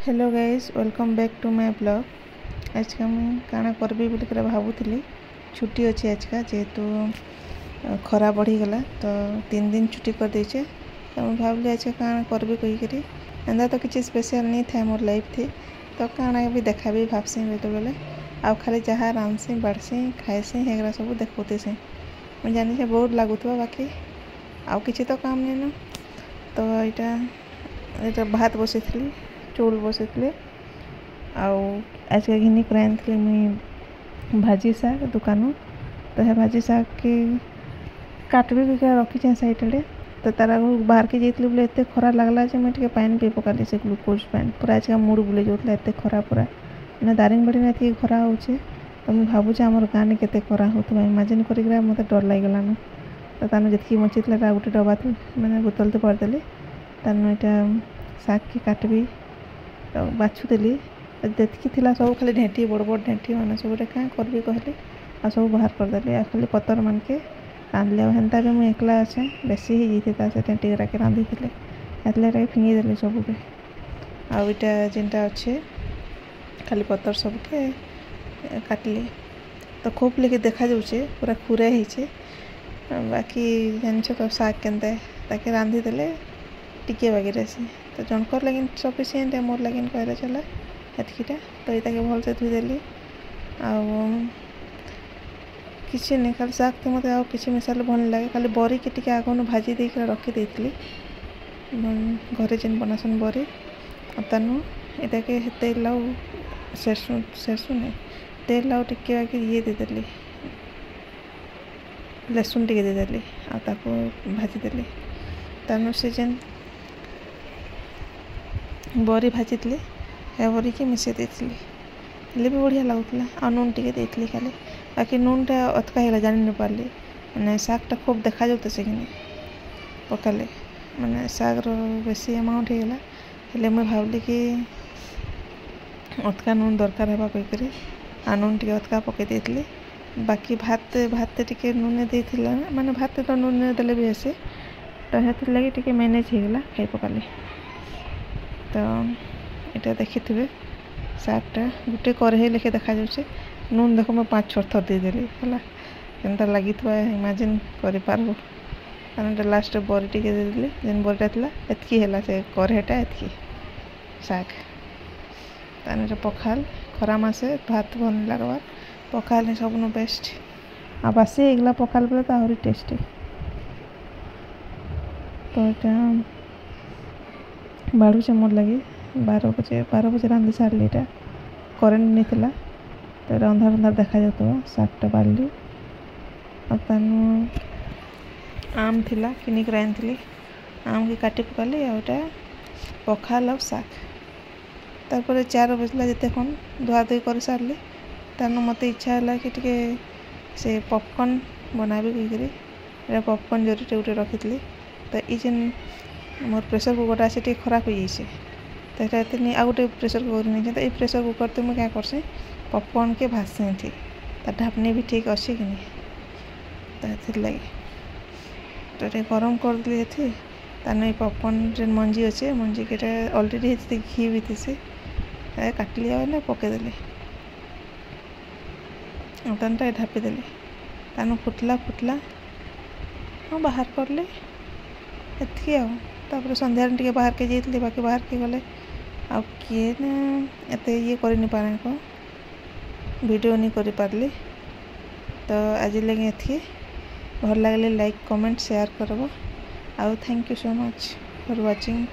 Hello guys, welcome back to my blog. आज का मुझे काଣା करबी बोलिक भावुली। छुट्टी अच्छी आज का जेहेतु खरा बढ़ीगला तो 3 दिन छुट्टी कर देचे। तो मुझे भावली आज का काଣା करबी कहीकि एंदा तो किसी स्पेशल नहीं था मोर लाइफ थी। तो काଣା भी देखा भी भावसी बेले बेले आउ खाली जहाँ रांधसी बाढ़सी खाएसी हेगरा सब देखुतीसी। मुझे जानी बोर लगुवा बाकी आउ किसी तो काम नहीं न। तो यहाँ भात बसई चौल बसई आज का घिनी कर आनी मुई भाजी शाग दुकान। तो है भाजी शाग के काटबी रखी साइड तो तारा बाहर के जाइए बोले एत खरा लगला मुझे पानी पी पकाली से ग्लूकोज पानी पूरा आज का मुड़ बुले जाऊला एत खरा पूरा मैंने दारिंगबाड़ी नहीं खरा हो। तो मुझे भावुचे आमर गाँव में केते खरा हो इमाजिन कर मत डर लगलान। तो तान जी बची गोटे डबा मैंने बोतल तो करदेली तान यहाँ शाग के काटबी तो बाछुदेली जी सब खाली ढेंटी बड़ बड़ ढेंटी मैंने सब क्या करबी कहली आ सब बाहर करदेली आ खाली पतर मान के रांधली हेन्ता भी मुझे एकला अच्छे बेसी ही जाता से ढेंटी गुरा के रांधी एतले फिंगीदेली सबके आईटा जेनटा अच्छे खाली पतर सबके काटली। तो खूब लेके देखा जाऊे पूरा खुरा होचे बाकी जान तो शाग के रांधीदे टिके बागी से। तो जनकर लगिन सफिसीयेंट मोर लगिन कहले चला एतकीटा। तो ये भल से धोईदेली किसी नहीं खाली शाग तो मत कि मिसाले भल लगे खाली बरी के टिके आगन भाजी दे रखी देती घरे जेन बनासन बरी तेणु यहाँ के तेल आउ सरसों नहीं तेल आउ टिके बाकी ये देदेली लहसुन टिके देदेली आपको भाजीदेली तेणु से जेन बरी भाजी हे बरी के मिसे देती भी बढ़िया लगुला आ नून टिके देती खाली बाकी नूनटा अतका है जानी नहीं पार्ली मैंने शागटा खूब देखा जाते से पकाले मैंने शागर बेसी अमाउंट होगला हेल्ले मुझे भावली कि अतका नून दरकार है कहीकि आ नून टे अतका पकई देती बाकी भात टे नून देती मैंने भात तो नून देले भी आसे तो हेतु लगे टे मैनेज होगला खाई पकाली। तो यहाँ देखिए शागटा गोटे कढ़ई लेखे देखा जाऊे नून देख मैं 5-6 थर देदेली है केनता लगी इमाजिन कर लास्ट बरी टे देदेली जेन बरीटा था एतकी है से कढ़ईटा एतकी शाग तान पखाल खरा मासे भात भल लगवार पखाल सब बेस्ट आ बासी एगला पखाल बोले तो आहरी टेस्टी। तो यहाँ बाढ़ुचे मोर लगी 12 बजे रांधि सारे यहाँ करेन्ट नहीं थिला तो अंधार अंधार देखा जाता शागटा बाढ़ली आम थिला किनिक आनी आम के काटी पकाली आटा पखाल आ शाग तारपर 4 बजला जिते कौन धुआ धुई कर सारे तेणु मत इच्छा है कि टे से पॉपकॉर्न बनाबी कहीकि पॉपकॉर्न जरूर गोटे रखी। तो ये जेन मोर प्रेसर कुकरटा से खराब हो जाए तो ये नहीं आ गए प्रेसर कुकर नहीं तो ये प्रेसर कुकर तो मुझे क्या करसी पॉपकॉर्न के भाजसी थी तो ढापनी भी ठीक अच्छे कि नहीं तो लगे तो ये गरम कर दिए थी ताने पॉपकॉर्न जेन मंजी अच्छे मंजी के ऑलरेडी घी भी थी से काटली ना पकईदेली तानटा ढापीदेली तान फुटला हाँ बाहर करली एतकी आपर सन्धार टे बाहर के जाइए बाकी बाहर के गले आ किए एत ये कर नहीं पारे को वीडियो नहीं कर पार्ली। तो आज लगे एतकी भल लगे लाइक कमेंट शेयर करब आ thank you so much for watching.